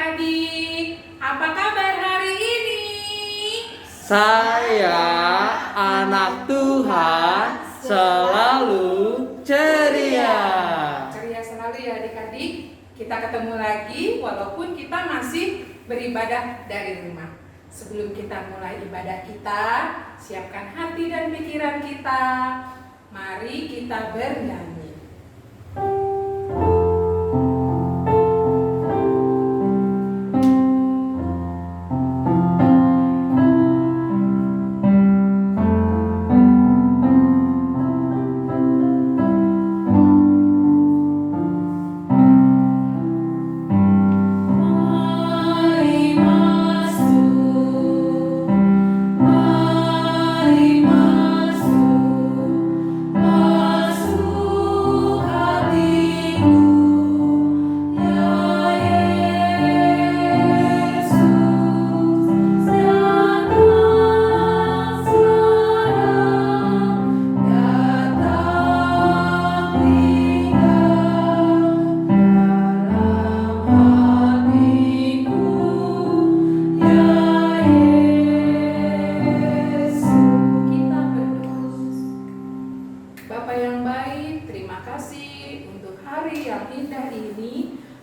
adik-adik, apa kabar hari ini? Saya anak Tuhan selalu ceria. Ceria selalu ya adik-adik. Kita ketemu lagi walaupun kita masih beribadah dari rumah. Sebelum kita mulai ibadah kita, siapkan hati dan pikiran kita. Mari kita bernyanyi.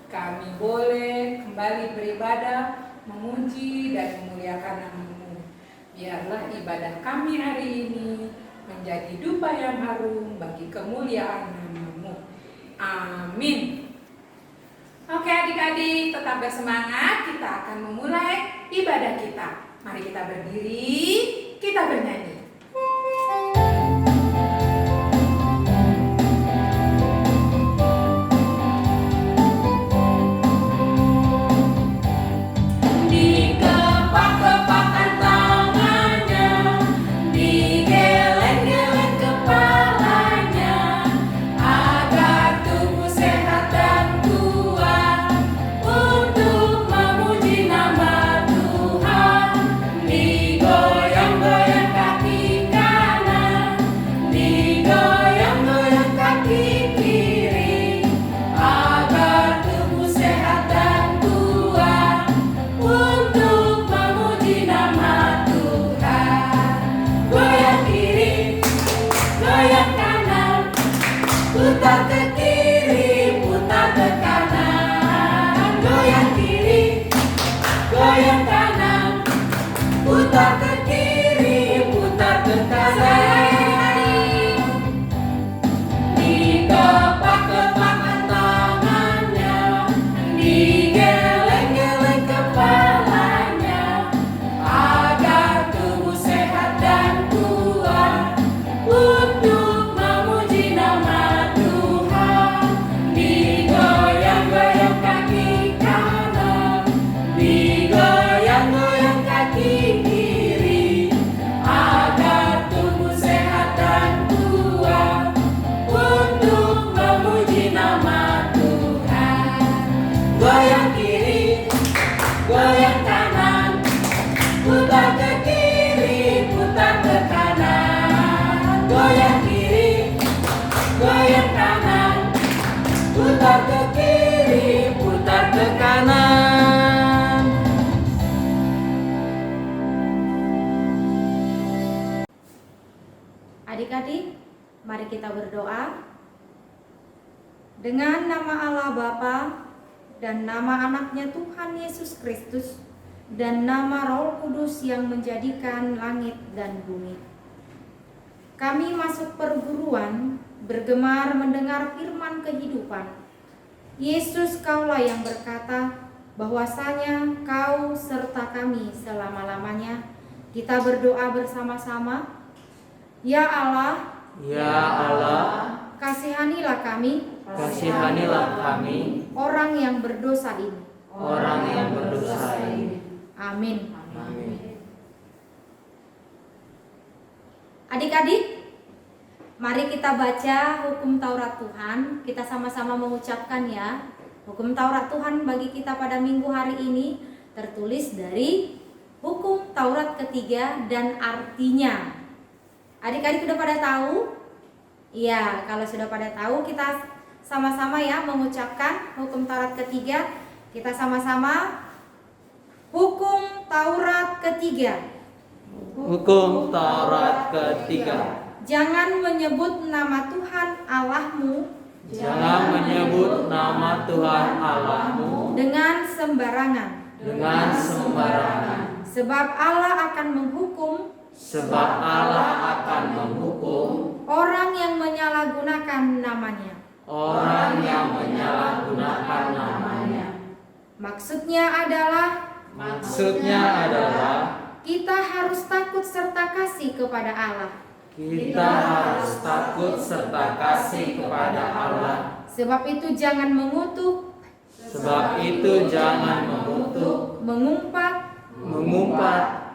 Kami boleh kembali beribadah, memuji dan memuliakan nama-Mu. Biarlah ibadah kami hari ini menjadi dupa yang harum bagi kemuliaan nama-Mu. Amin. Oke adik-adik, tetap bersemangat, kita akan memulai ibadah kita. Mari kita berdiri, kita bernyanyi. Putar ke kiri, putar ke kanan, goyang kiri, goyang kanan, putar ke kiri, putar ke kanan. Dikepak-kepakkan tangannya, digeleng-geleng kepalanya, agar tubuh sehat dan kuat untuk memuji nama. Digoyang-goyang kaki kanan, digoyang-goyang kaki kiri, agar tubuh sehat dan kuat untuk memuji nama Tuhan. Goyang kiri, goyang kanan, putar ke kiri, putar ke kanan. Goyang kiri, goyang kanan, putar ke kiri, putar ke kanan. Adik-adik, mari kita berdoa. Dengan nama Allah Bapa dan nama anaknya Tuhan Yesus Kristus dan nama Roh Kudus yang menjadikan langit dan bumi, kami masuk perguruan bergemar mendengar firman kehidupan. Yesus, Kaulah yang berkata bahwasanya Kau serta kami selama-lamanya. Kita berdoa bersama-sama. Ya Allah, kasihanilah kami, orang yang berdosa ini. Amin. Adik-adik, mari kita baca hukum Taurat Tuhan. Kita sama-sama mengucapkan ya. Hukum Taurat Tuhan bagi kita pada minggu hari ini tertulis dari hukum Taurat ketiga dan artinya. Adik-adik sudah pada tahu? Iya, kalau sudah pada tahu, kita sama-sama ya mengucapkan hukum Taurat ketiga. Kita sama-sama Hukum Taurat ketiga. Hukum Taurat ketiga. Jangan menyebut nama Tuhan Allahmu Jangan menyebut nama Tuhan Allahmu dengan sembarangan, dengan sembarangan. sebab Allah akan menghukum Sebab Allah akan menghukum orang yang menyalahgunakan namanya. orang yang menyalahgunakan namanya. Maksudnya adalah Maksudnya adalah kita harus takut serta kasih kepada Allah. kita harus takut serta kasih kepada Allah. Sebab itu jangan mengutuk, Sebab itu jangan mengutuk, mengumpat,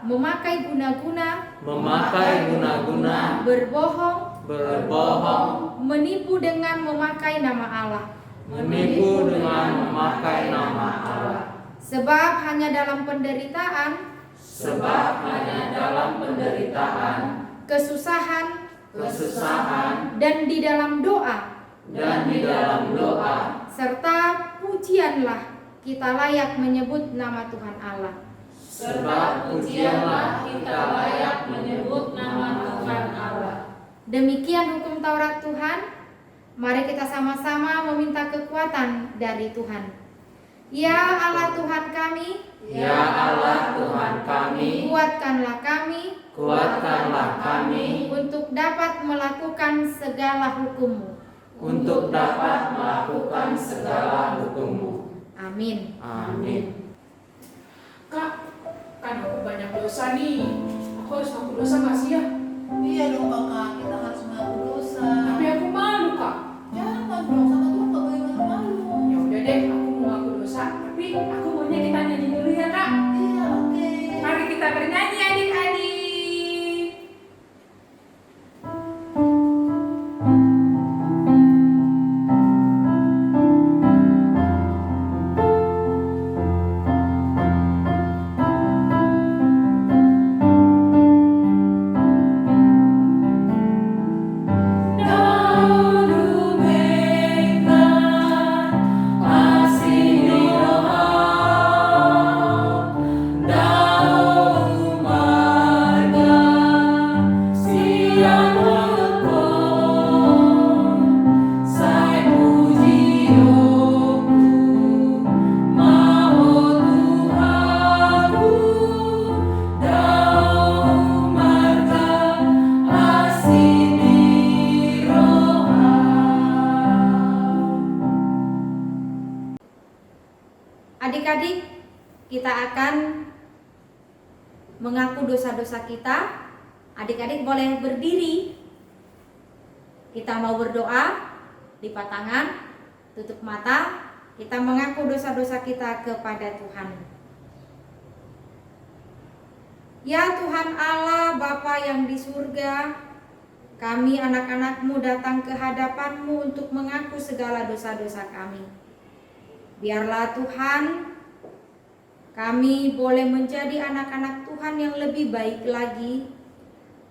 memakai guna-guna, berbohong, menipu dengan memakai nama Allah. menipu dengan memakai nama Allah. Sebab hanya dalam penderitaan, kesusahan, dan di dalam doa, serta pujianlah kita layak menyebut nama Tuhan Allah. Demikian hukum Taurat Tuhan. Mari kita sama-sama meminta kekuatan dari Tuhan. Ya Allah Tuhan kami, Ya Allah Tuhan kami, kuatkanlah kami untuk dapat melakukan segala hukum-Mu. Amin. Amin. Kak, kan aku banyak dosa nih. Aku harus ngaku dosa nggak sih ya? Iya dong kakak, kita harus mengaku dosa. Tapi aku malu kak. Jangan dong, sama Tuhan gak boleh malu-malu. Ya udah deh, aku mau ngaku dosa. Tapi aku maunya kita nyanyi dulu ya kak. Iya, oke. Mari kita bernyanyi adik-adik. Adik-adik, kita akan mengaku dosa-dosa kita. Adik-adik boleh berdiri. Kita mau berdoa, lipat tangan, tutup mata. Kita mengaku dosa-dosa kita kepada Tuhan. Ya Tuhan Allah, Bapa yang di surga, kami anak-anak-Mu datang ke hadapan-Mu untuk mengaku segala dosa-dosa kami. Biarlah Tuhan, kami boleh menjadi anak-anak Tuhan yang lebih baik lagi.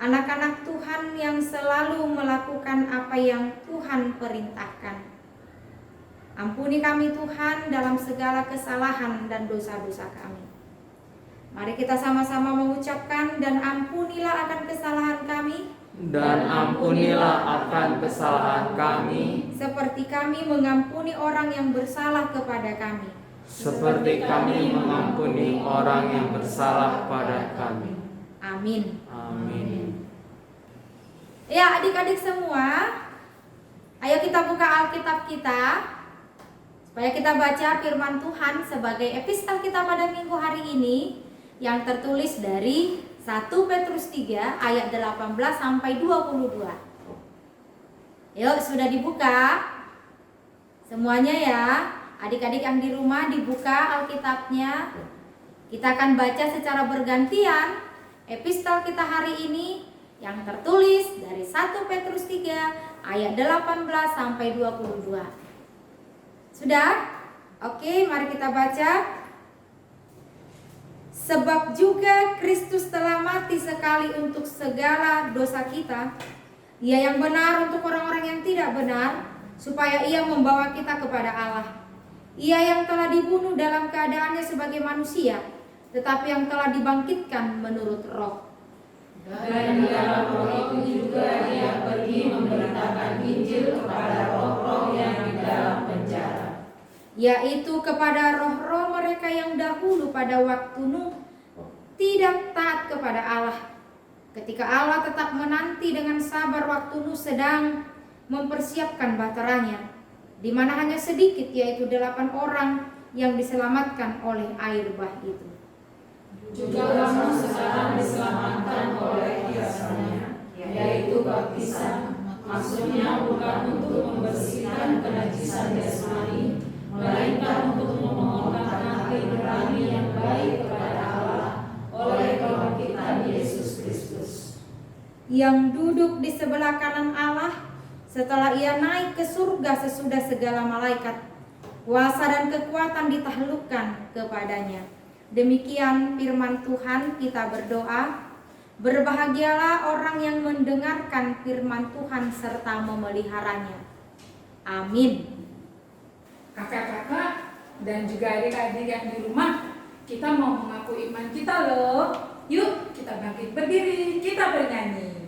Anak-anak Tuhan yang selalu melakukan apa yang Tuhan perintahkan. Ampuni kami Tuhan dalam segala kesalahan dan dosa-dosa kami. Mari kita sama-sama mengucapkan, dan ampunilah akan kesalahan kami. Dan ampunilah akan kesalahan kami, Seperti kami mengampuni orang yang bersalah kepada kami. seperti kami mengampuni orang yang bersalah pada kami. Amin. Amin. Ya adik-adik semua, ayo kita buka Alkitab kita, supaya kita baca firman Tuhan sebagai epistel kita pada minggu hari ini, yang tertulis dari 1 Petrus 3 ayat 18 sampai 22. Yuk, sudah dibuka semuanya ya. Adik-adik yang di rumah dibuka Alkitabnya. Kita akan baca secara bergantian epistel kita hari ini yang tertulis dari 1 Petrus 3 ayat 18 sampai 22. Sudah? Oke, mari kita baca. Sebab juga Kristus telah mati sekali untuk segala dosa kita, Ia yang benar untuk orang-orang yang tidak benar, supaya Ia membawa kita kepada Allah. Ia yang telah dibunuh dalam keadaannya sebagai manusia, tetapi yang telah dibangkitkan menurut Roh. Dan di dalam Roh itu juga Dia pergi memberitakan Injil kepada roh-roh yang di dalam penjara, Yaitu kepada roh-roh mereka yang dahulu pada waktu Nuh tidak taat kepada Allah. Ketika Allah tetap menanti dengan sabar waktu Nuh sedang mempersiapkan baterainya, di mana hanya sedikit, yaitu 8 orang yang diselamatkan oleh air bah itu. juga kamu sekarang diselamatkan oleh kiasannya, yaitu baptisan. Maksudnya bukan untuk membersihkan kenajisan jasmani, melainkan untuk memohonkan hati nurani yang baik kepada Allah oleh kebangkitan Yesus Kristus, Yang duduk di sebelah kanan Allah setelah Ia naik ke surga sesudah segala malaikat, kuasa dan kekuatan ditaklukkan kepadanya. Demikian firman Tuhan. Kita berdoa. Berbahagialah orang yang mendengarkan firman Tuhan serta memeliharanya. Amin. Kakak-kakak dan juga adik-adik yang di rumah, kita mau mengaku iman kita loh. Yuk kita bangkit berdiri, kita bernyanyi.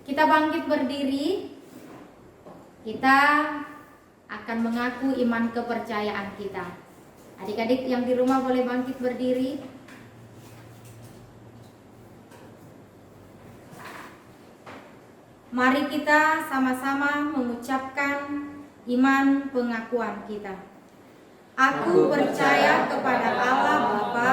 Kita bangkit berdiri. Kita akan mengaku iman kepercayaan kita. Adik-adik yang di rumah boleh bangkit berdiri. Mari kita sama-sama mengucapkan iman pengakuan kita. Aku percaya kepada Allah Bapa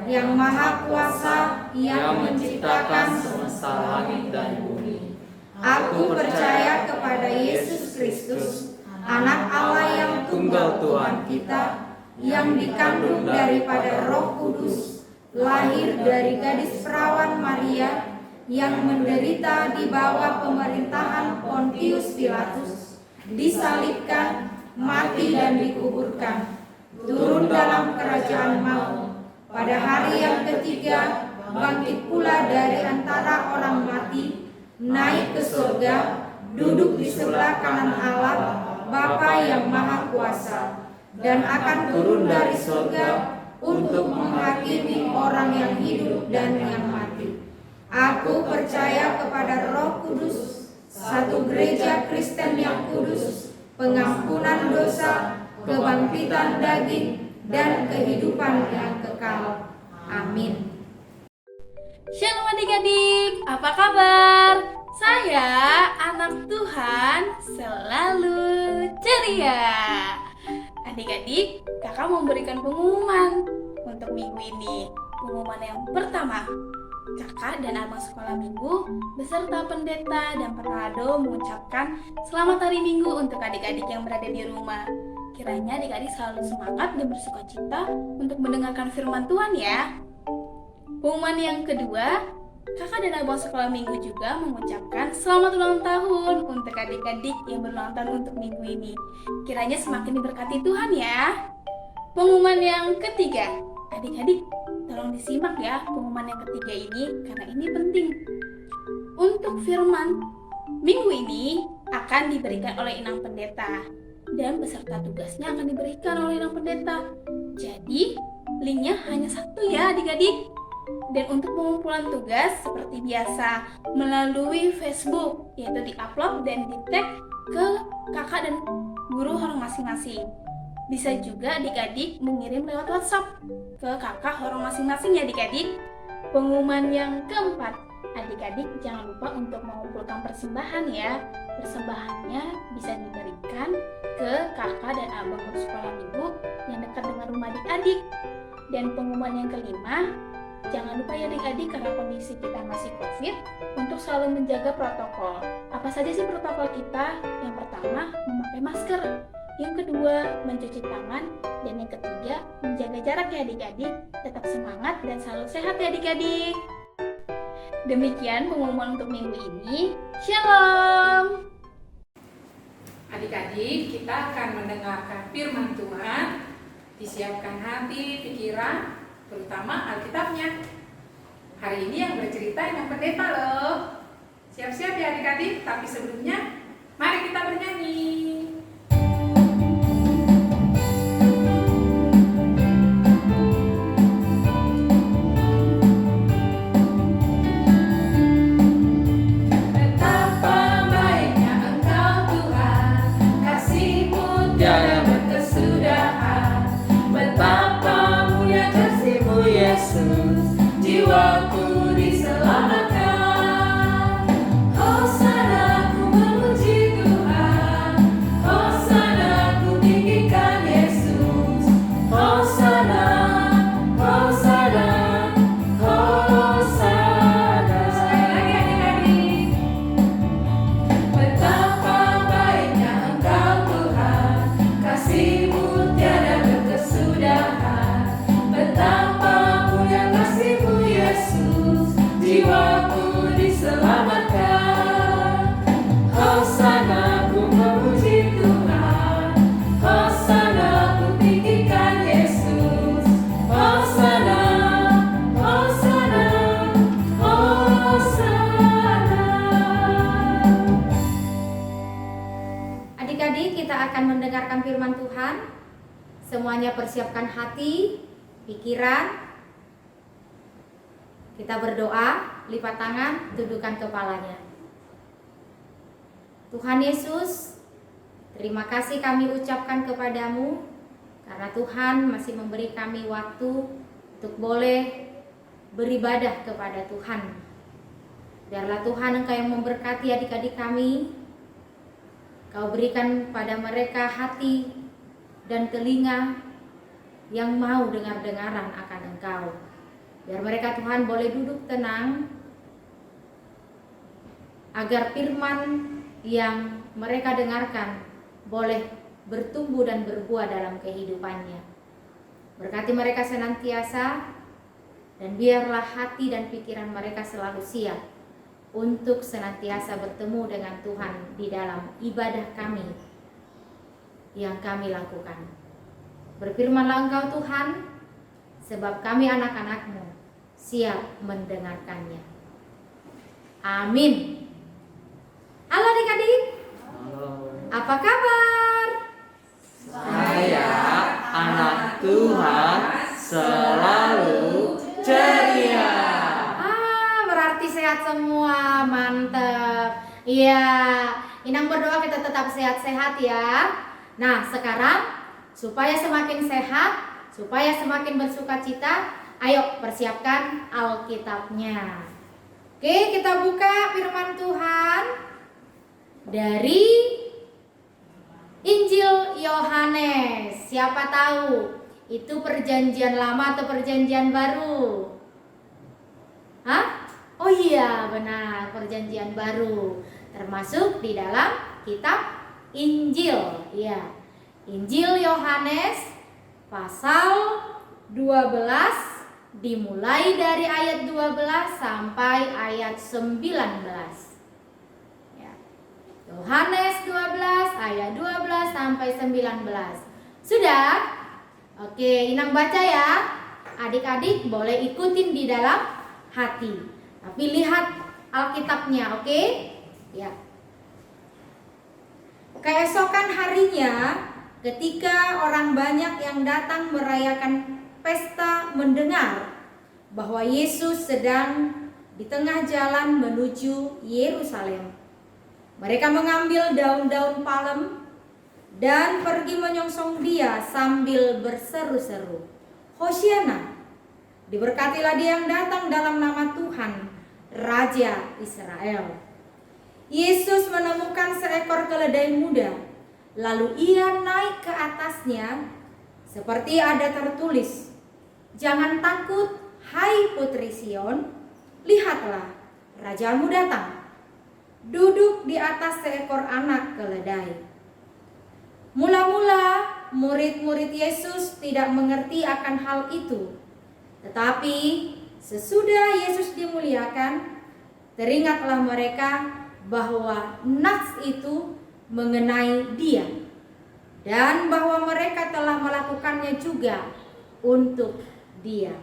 yang Maha Kuasa, yang menciptakan semesta langit dan bumi. Aku percaya kepada Yesus Kristus, Anak Allah yang tunggal Tuhan kita, yang dikandung daripada Roh Kudus, lahir dari gadis perawan Maria, yang menderita di bawah pemerintahan Pontius Pilatus, disalibkan, mati dan dikuburkan, turun dalam kerajaan maut, pada hari yang ketiga bangkit pula dari antara orang mati, naik ke surga, duduk di sebelah kanan Allah Bapa yang Maha Kuasa, dan akan turun dari surga untuk menghakimi orang yang hidup dan yang mati. Aku percaya kepada Roh Kudus, satu gereja Kristen yang kudus, pengampunan dosa, kebangkitan daging, dan kehidupan yang kekal. Amin. Shalom adik-adik, apa kabar? Saya anak Tuhan selalu ceria. Adik-adik, kakak memberikan pengumuman untuk minggu ini. Pengumuman yang pertama, kakak dan abang sekolah minggu beserta pendeta dan perado mengucapkan selamat hari Minggu untuk adik-adik yang berada di rumah. Kiranya adik-adik selalu semangat dan bersukacita untuk mendengarkan firman Tuhan ya. Pengumuman yang kedua, kakak dan abang sekolah minggu juga mengucapkan selamat ulang tahun untuk adik-adik yang berulang tahun untuk minggu ini. Kiranya semakin diberkati Tuhan ya. Pengumuman yang ketiga, adik-adik tolong disimak ya pengumuman yang ketiga ini karena ini penting. Untuk firman minggu ini akan diberikan oleh Inang Pendeta dan beserta tugasnya akan diberikan oleh Inang Pendeta. Jadi linknya hanya satu ya adik-adik. Dan untuk pengumpulan tugas seperti biasa melalui Facebook, yaitu di-upload dan di-tag ke kakak dan guru horong masing-masing. Bisa juga adik-adik mengirim lewat WhatsApp ke kakak horong masing-masing ya adik-adik. Pengumuman yang keempat, adik-adik jangan lupa untuk mengumpulkan persembahan ya. Persembahannya bisa diberikan ke kakak dan abang guru sekolah minggu yang dekat dengan rumah adik-adik. Dan pengumuman yang kelima, jangan lupa ya adik-adik karena kondisi kita masih COVID untuk selalu menjaga protokol. Apa saja sih protokol kita? Yang pertama, memakai masker. Yang kedua, mencuci tangan. Dan yang ketiga, menjaga jarak ya adik-adik. Tetap semangat dan selalu sehat ya adik-adik. Demikian pengumuman untuk minggu ini. Shalom! Adik-adik, kita akan mendengarkan firman Tuhan. Disiapkan hati, pikiran, terutama Alkitabnya. Hari ini yang bercerita yang pendeta loh. Siap-siap ya adik-adik, tapi sebelumnya mari kita bernyanyi. Betapa baiknya Engkau Tuhan, kasih-Mu tiada berkesudahan. Betapa mulia kasih-Mu Yesus, jiwaku diselamatkan. Hosana ku memuji Tuhan, Hosana ku tinggikan Yesus. Hosana, Hosana, Hosana. Sekali lagi adik-adik. Betapa baiknya Engkau Tuhan, kasih-Mu tiada berkesudahan. Betapa mulia kasih-Mu Yesus, jiwaku diselamatkan. Hosana ku memuji Tuhan, Hosana ku tinggikan Yesus. Hosana, Hosana, Hosana. Adik-adik, kita akan mendengarkan firman Tuhan. Semuanya persiapkan hati, pikiran. Kita berdoa, lipat tangan, tundukkan kepalanya. Tuhan Yesus, terima kasih kami ucapkan kepadamu karena Tuhan masih memberi kami waktu untuk boleh beribadah kepada Tuhan. Biarlah Tuhan Engkau yang memberkati adik-adik kami. Kau berikan pada mereka hati dan telinga yang mau dengar-dengaran akan Engkau. Biar mereka Tuhan boleh duduk tenang, agar firman yang mereka dengarkan boleh bertumbuh dan berbuah dalam kehidupannya. Berkati mereka senantiasa, dan biarlah hati dan pikiran mereka selalu siap untuk senantiasa bertemu dengan Tuhan di dalam ibadah kami yang kami lakukan. Berfirmanlah Engkau Tuhan, sebab kami anak-anak-Mu siap mendengarkannya. Amin. Halo adik-adik, apa kabar? Saya anak Tuhan selalu ceria. Berarti sehat semua, mantep. Iya, Inang berdoa kita tetap sehat-sehat ya. Nah, sekarang supaya semakin sehat, supaya semakin bersukacita, ayo persiapkan Alkitabnya. Oke, kita buka firman Tuhan dari Injil Yohanes. Siapa tahu itu perjanjian lama atau perjanjian baru? Hah? iya benar, Perjanjian Baru, termasuk di dalam kitab Injil. Ya, Injil Yohanes pasal 12 dimulai dari ayat 12 sampai ayat 19. Ya. Yohanes 12 ayat 12 sampai 19. Sudah? Oke, Inang baca ya. Adik-adik boleh ikutin di dalam hati. Tapi lihat Alkitabnya, oke? Ya. Keesokan harinya, ketika orang banyak yang datang merayakan pesta mendengar bahwa Yesus sedang di tengah jalan menuju Yerusalem, mereka mengambil daun-daun palem dan pergi menyongsong dia sambil berseru-seru, "Hosiana, diberkatilah dia yang datang dalam nama Tuhan, Raja Israel." Yesus menemukan seekor keledai muda, lalu ia naik ke atasnya, seperti ada tertulis, "Jangan takut, hai putri Sion, lihatlah, rajamu datang, duduk di atas seekor anak keledai." Mula-mula murid-murid Yesus tidak mengerti akan hal itu. Tetapi sesudah Yesus dimuliakan, teringatlah mereka bahwa nas itu mengenai dia dan bahwa mereka telah melakukannya juga untuk dia.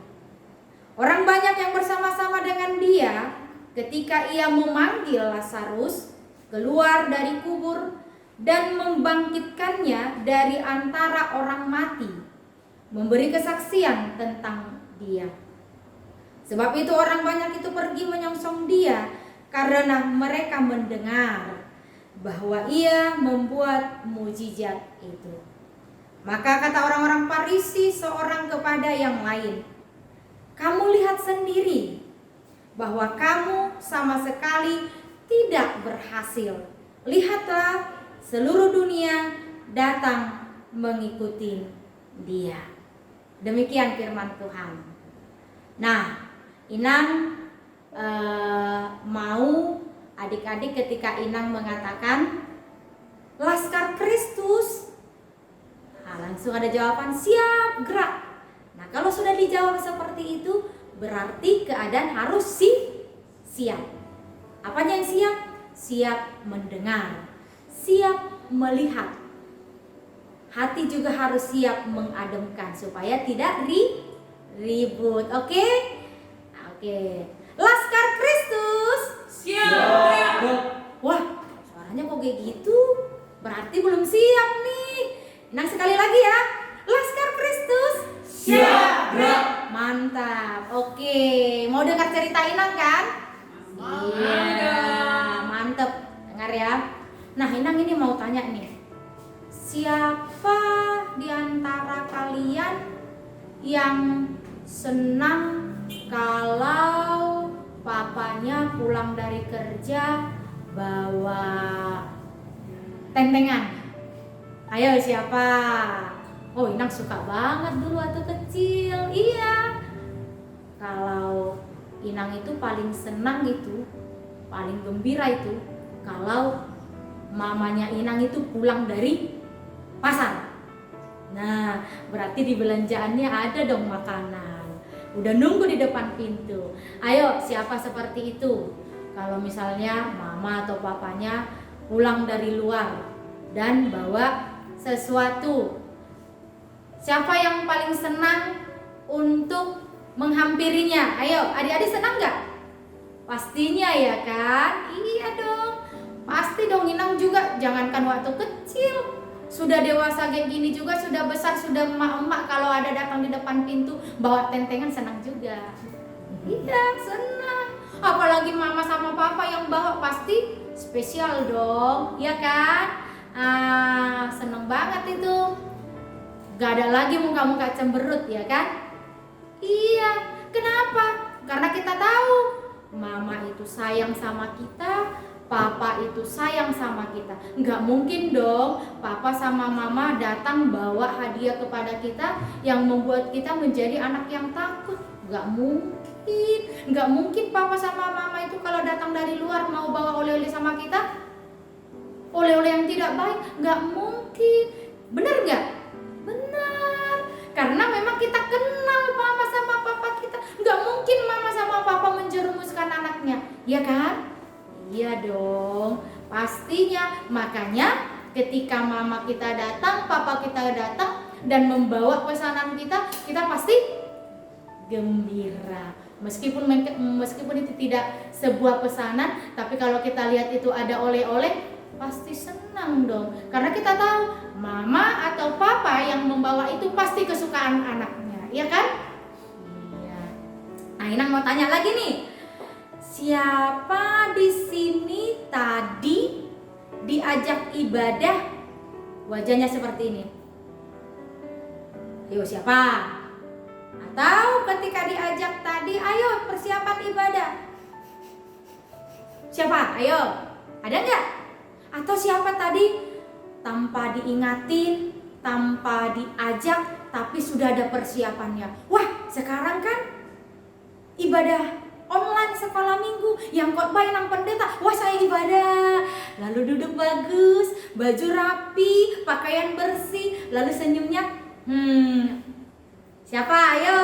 Orang banyak yang bersama-sama dengan dia ketika ia memanggil Lazarus keluar dari kubur dan membangkitkannya dari antara orang mati, memberi kesaksian tentang dia. Sebab itu orang banyak itu pergi menyongsong dia karena mereka mendengar bahwa ia membuat mujizat itu. Maka kata orang-orang Farisi seorang kepada yang lain, "Kamu lihat sendiri bahwa kamu sama sekali tidak berhasil. Lihatlah, seluruh dunia datang mengikuti dia." Demikian firman Tuhan. Nah, Inang mau adik-adik ketika Inang mengatakan Laskar Kristus, langsung ada jawaban, "Siap, gerak." Nah, kalau sudah dijawab seperti itu, berarti keadaan harus siap. Apanya yang siap? Siap mendengar, siap melihat. Hati juga harus siap mengademkan supaya tidak ribut. Oke? Oke. Laskar Kristus. Siap. Wah, suaranya kok kayak gitu? Berarti belum siap nih. Nah, sekali lagi ya. Laskar Kristus. Siap. Mantap. Oke, mau dengar cerita Inang kan? Iya, mantep. Dengar ya. Nah, Inang ini mau tanya nih. Siapa di antara kalian yang senang kalau papanya pulang dari kerja bawa tentengan? Ayo, siapa? Oh, Inang suka banget dulu waktu kecil. Iya. Kalau Inang itu paling senang itu, paling gembira itu kalau mamanya Inang itu pulang dari pasar. Nah, berarti di belanjaannya ada dong makanan. Udah nunggu di depan pintu. Ayo, siapa seperti itu? Kalau misalnya mama atau papanya pulang dari luar dan bawa sesuatu, siapa yang paling senang untuk menghampirinya? Ayo, adik-adik senang nggak? Pastinya ya kan? Iya dong. Pasti dong. Inang juga, jangankan waktu kecil, sudah dewasa kayak gini juga, sudah besar, sudah emak-emak, kalau ada datang di depan pintu bawa tentengan senang juga. Iya, senang. Apalagi mama sama papa yang bawa, pasti spesial dong, ya kan? Seneng banget itu. Gak ada lagi muka-muka cemberut, ya kan? Iya. Kenapa? Karena kita tahu mama itu sayang sama kita, papa itu sayang sama kita. Nggak mungkin dong papa sama mama datang bawa hadiah kepada kita yang membuat kita menjadi anak yang takut. Nggak mungkin. Nggak mungkin papa sama mama itu kalau datang dari luar mau bawa oleh-oleh sama kita, oleh-oleh yang tidak baik, nggak mungkin. Benar nggak? Benar. Karena memang kita kenal mama sama papa kita. Nggak mungkin mama sama papa menjerumuskan anaknya, ya kan? Iya dong, pastinya. Makanya ketika mama kita datang, papa kita datang dan membawa pesanan kita, kita pasti gembira. Meskipun itu tidak sebuah pesanan, tapi kalau kita lihat itu ada oleh-oleh, pasti senang dong. Karena kita tahu mama atau papa yang membawa itu pasti kesukaan anaknya, ya kan? Iya. Nah, Inang mau tanya lagi nih. Siapa di sini tadi diajak ibadah wajahnya seperti ini? Ayo, siapa? Atau ketika diajak tadi, ayo persiapan ibadah. Siapa? Ayo, ada nggak? Atau siapa tadi tanpa diingatin, tanpa diajak, tapi sudah ada persiapannya? Wah, sekarang kan ibadah online sekolah minggu, yang khotbah Inang pendeta. Wah, saya ibadah, lalu duduk bagus, baju rapi, pakaian bersih, lalu senyumnya siapa? Ayo.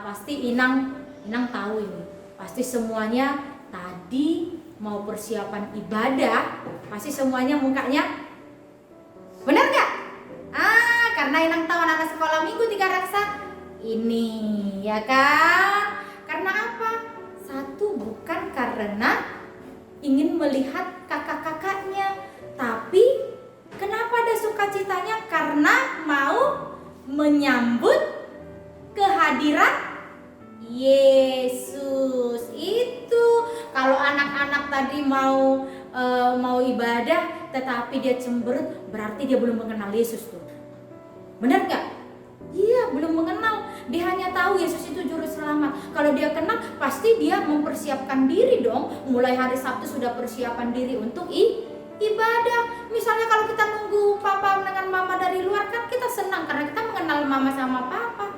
Pasti Inang tahu ini. Pasti semuanya tadi mau persiapan ibadah, pasti semuanya mukanya benar nggak? Karena Inang tahu anak-anak sekolah minggu 3 raksa ini, ya kan? Karena apa? Satu, bukan karena ingin melihat kakak-kakaknya, tapi kenapa ada sukacitanya? Karena mau menyambut kehadiran Yesus. Itu kalau anak-anak tadi mau ibadah tetapi dia cemberut, berarti dia belum mengenal Yesus tuh. Benar nggak? Iya, belum mengenal. Dia hanya tahu Yesus itu juru selamat. Kalau dia kenal, pasti dia mempersiapkan diri dong. Mulai hari Sabtu sudah persiapan diri untuk ibadah. Misalnya kalau kita nunggu papa dengan mama dari luar, kan kita senang karena kita mengenal mama sama papa.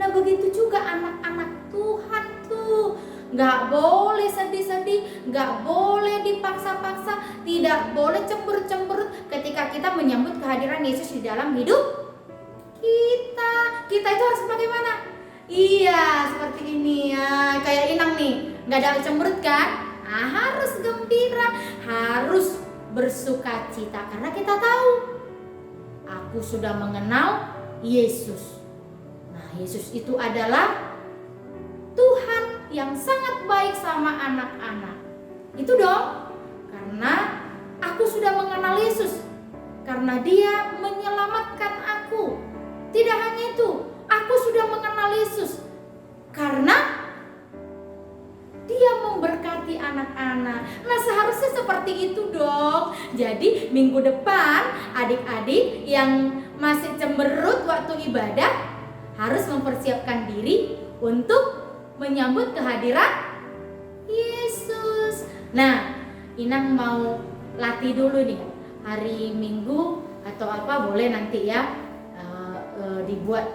Nah, begitu juga anak-anak Tuhan tuh. Nggak boleh sedih-sedih, nggak boleh dipaksa-paksa, tidak boleh cemberut-cemberut ketika kita menyambut kehadiran Yesus di dalam hidup kita. Kita itu harus bagaimana? Iya, seperti ini ya. Kayak Inang nih, nggak ada cemberut kan? Harus gembira, harus bersuka cita karena kita tahu aku sudah mengenal Yesus. Nah, Yesus itu adalah Tuhan yang sangat baik sama anak-anak. Itu dong, karena aku sudah mengenal Yesus, karena Dia menyelamatkan aku. Tidak hanya itu, aku sudah mengenal Yesus karena Dia memberkati anak-anak. Nah, seharusnya seperti itu dong. Jadi minggu depan adik-adik yang masih cemberut waktu ibadah harus mempersiapkan diri untuk menyambut kehadiran Yesus. Nah, Inang mau latih dulu nih. Hari Minggu atau apa boleh nanti ya dibuat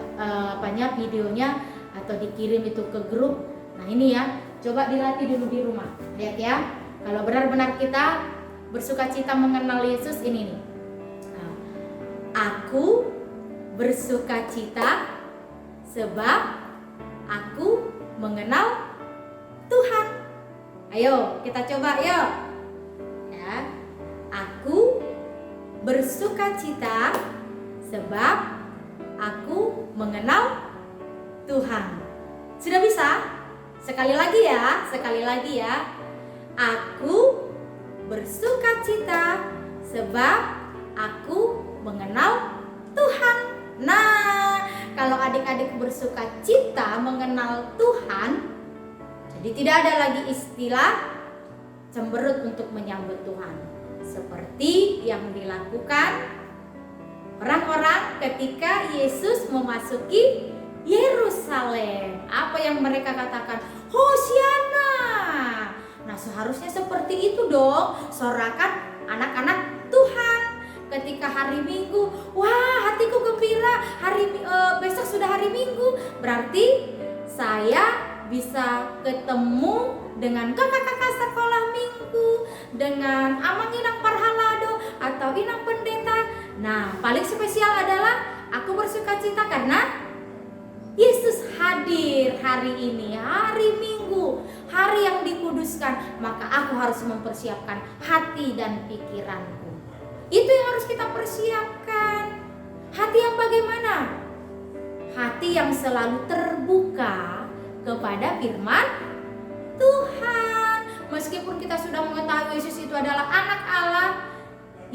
videonya atau dikirim itu ke grup. Nah, ini ya, coba dilatih dulu di rumah. Lihat ya, kalau benar-benar kita bersukacita mengenal Yesus, ini nih. Aku bersukacita sebab aku mengenal Tuhan. Ayo kita coba yuk ya. Aku bersukacita sebab aku mengenal Tuhan. Sudah bisa? Sekali lagi ya. Aku bersukacita sebab aku mengenal Tuhan. Nah, kalau adik-adik bersukacita mengenal Tuhan, jadi tidak ada lagi istilah cemberut untuk menyambut Tuhan. Seperti yang dilakukan orang-orang ketika Yesus memasuki Yerusalem. Apa yang mereka katakan? Hosiana. Nah, seharusnya seperti itu dong, sorakan anak-anak Tuhan. Ketika hari Minggu, wah hatiku gembira, besok sudah hari Minggu, berarti saya bisa ketemu dengan kakak-kakak sekolah minggu, dengan amang inang parhalado atau inang pendeta. Nah, paling spesial adalah aku bersuka cita karena Yesus hadir hari ini, hari Minggu, hari yang dikuduskan. Maka aku harus mempersiapkan hati dan pikiranku. Itu yang harus kita persiapkan. Hati yang bagaimana? Hati yang selalu terbuka kepada firman Tuhan. Meskipun kita sudah mengetahui Yesus itu adalah anak Allah,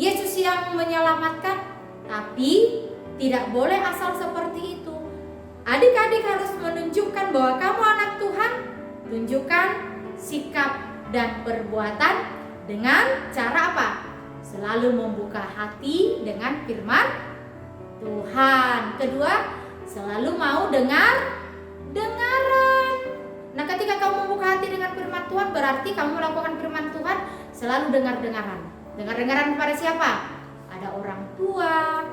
Yesus yang menyelamatkan, tapi tidak boleh asal seperti itu. Adik-adik harus menunjukkan bahwa kamu anak Tuhan. Tunjukkan sikap dan perbuatan dengan cara apa? Selalu membuka hati dengan firman Tuhan. Kedua, selalu mau dengaran. Nah, ketika kamu membuka hati dengan firman Tuhan, berarti kamu melakukan firman Tuhan selalu dengaran. Dengar-dengaran kepada siapa? Ada orang tua,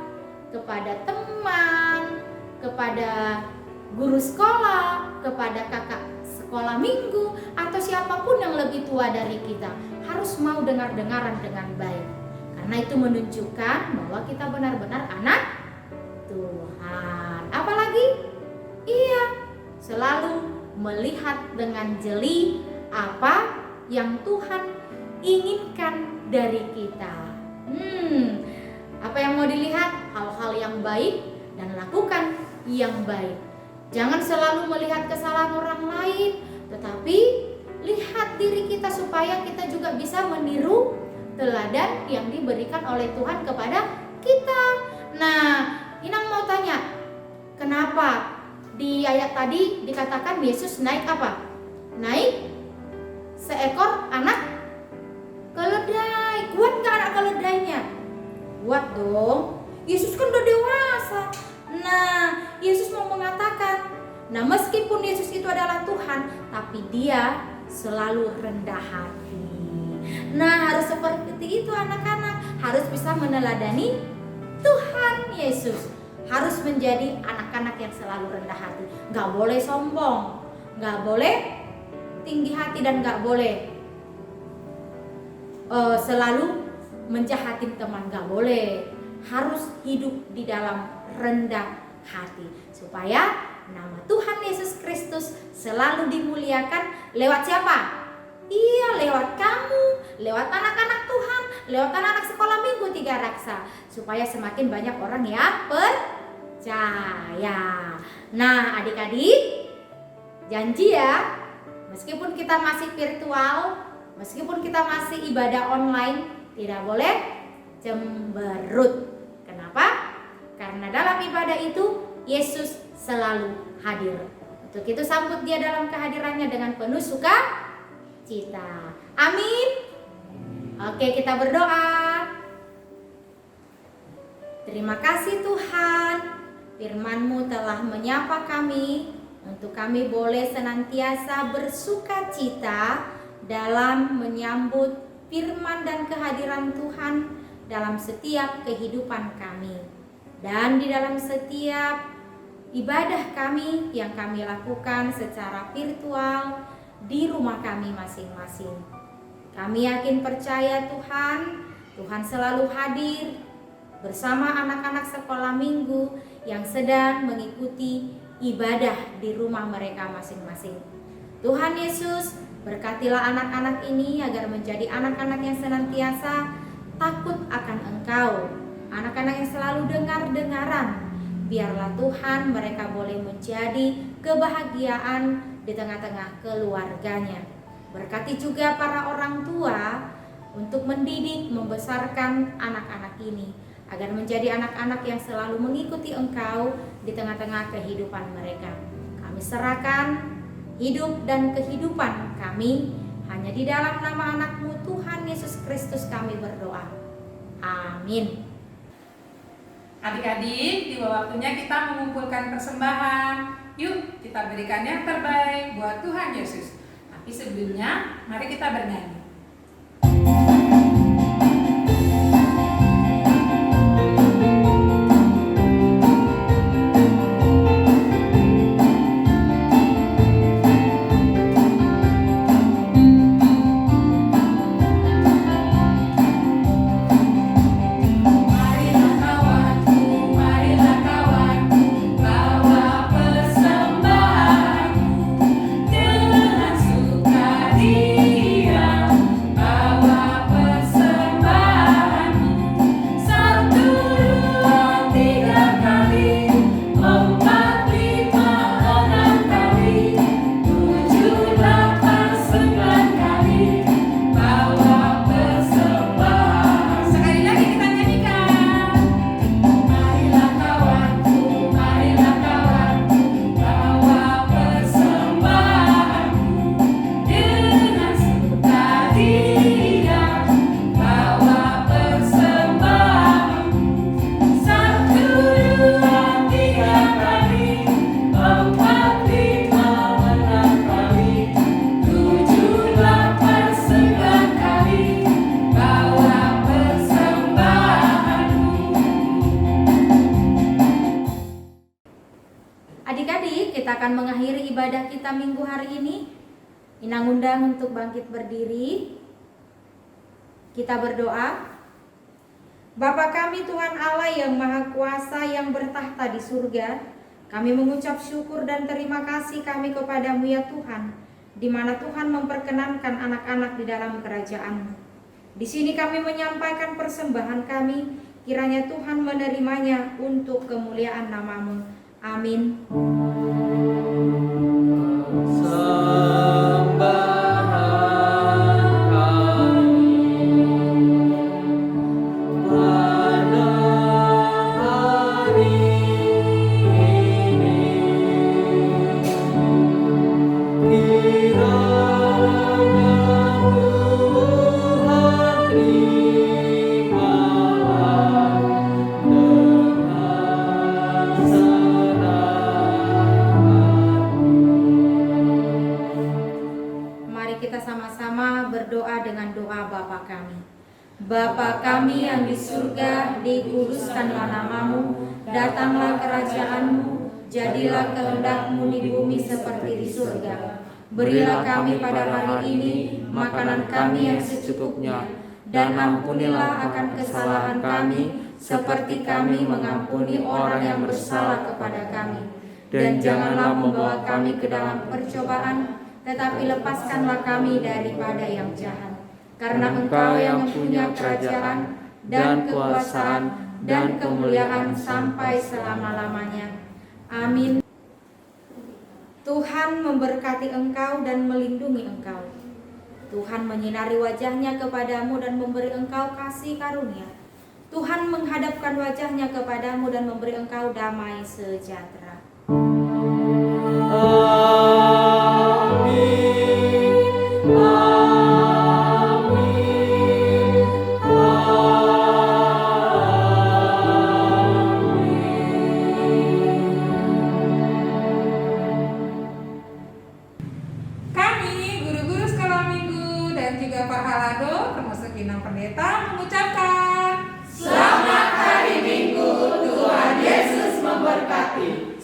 kepada teman, kepada guru sekolah, kepada kakak sekolah minggu, atau siapapun yang lebih tua dari kita. Harus mau dengar-dengaran dengan baik. Karena itu menunjukkan bahwa kita benar-benar anak Tuhan. Apalagi? Iya, selalu melihat dengan jeli apa yang Tuhan inginkan dari kita. Apa yang mau dilihat? Hal-hal yang baik dan lakukan yang baik. Jangan selalu melihat kesalahan orang lain, tetapi lihat diri kita supaya kita juga bisa meniru teladan yang diberikan oleh Tuhan kepada kita. Nah, Inang mau tanya, kenapa di ayat tadi dikatakan Yesus naik apa? Naik seekor anak keledai. Kuat gak anak keledainya? Kuat dong. Yesus kan udah dewasa. Nah, Yesus mau mengatakan, nah meskipun Yesus itu adalah Tuhan, tapi dia selalu rendah hati. Nah, harus seperti itu anak-anak. Harus bisa meneladani Tuhan Yesus. Harus menjadi anak-anak yang selalu rendah hati. Gak boleh sombong, gak boleh tinggi hati, dan gak boleh selalu menjahatin teman. Gak boleh. Harus hidup di dalam rendah hati, supaya nama Tuhan Yesus Kristus selalu dimuliakan. Lewat siapa? Iya, lewat kamu, lewat anak-anak Tuhan, lewat anak-anak sekolah minggu 3 Raksa, supaya semakin banyak orang yang percaya. Nah, adik-adik, janji ya, meskipun kita masih virtual, meskipun kita masih ibadah online, tidak boleh cemberut. Kenapa? Karena dalam ibadah itu Yesus selalu hadir. Untuk itu sambut dia dalam kehadirannya dengan penuh sukacita. Amin. Oke, kita berdoa. Terima kasih Tuhan, firman-Mu telah menyapa kami untuk kami boleh senantiasa bersukacita dalam menyambut firman dan kehadiran Tuhan dalam setiap kehidupan kami, dan di dalam setiap ibadah kami yang kami lakukan secara virtual di rumah kami masing-masing. Kami yakin percaya Tuhan selalu hadir bersama anak-anak sekolah minggu yang sedang mengikuti ibadah di rumah mereka masing-masing. Tuhan Yesus, berkatilah anak-anak ini agar menjadi anak-anak yang senantiasa takut akan Engkau, anak-anak yang selalu dengar-dengaran. Biarlah Tuhan mereka boleh menjadi kebahagiaan di tengah-tengah keluarganya. Berkati juga para orang tua untuk mendidik, membesarkan anak-anak ini agar menjadi anak-anak yang selalu mengikuti Engkau di tengah-tengah kehidupan mereka. Kami serahkan hidup dan kehidupan kami hanya di dalam nama anak-Mu Tuhan Yesus Kristus kami berdoa. Amin. Adik-adik, tiba waktunya kita mengumpulkan persembahan. Yuk kita berikan yang terbaik buat Tuhan Yesus. Tapi sebelumnya, mari kita bernyanyi. kita minggu hari ini. Inang undang untuk bangkit berdiri. Kita berdoa. Bapa kami Tuhan Allah yang Maha Kuasa yang bertahta di surga, kami mengucap syukur dan terima kasih kami kepadamu ya Tuhan, di mana Tuhan memperkenankan anak-anak di dalam kerajaan-Mu. Di sini kami menyampaikan persembahan kami, kiranya Tuhan menerimanya untuk kemuliaan nama-Mu. Amin. Bapa kami yang di surga, dikuduskanlah namamu, datanglah kerajaan-Mu, jadilah kehendak-Mu di bumi seperti di surga. Berilah kami pada hari ini makanan kami yang secukupnya, dan ampunilah akan kesalahan kami, seperti kami mengampuni orang yang bersalah kepada kami. Dan janganlah membawa kami ke dalam percobaan, tetapi lepaskanlah kami daripada yang jahat. Karena Engkau yang mempunyai kerajaan dan kekuasaan dan kemuliaan sampai selama-lamanya. Amin. Tuhan memberkati engkau dan melindungi engkau. Tuhan menyinari wajahnya kepadamu dan memberi engkau kasih karunia. Tuhan menghadapkan wajahnya kepadamu dan memberi engkau damai sejahtera. Pak Halado, termasuk Inang Pendeta, mengucapkan Selamat Hari Minggu, Tuhan Yesus memberkati.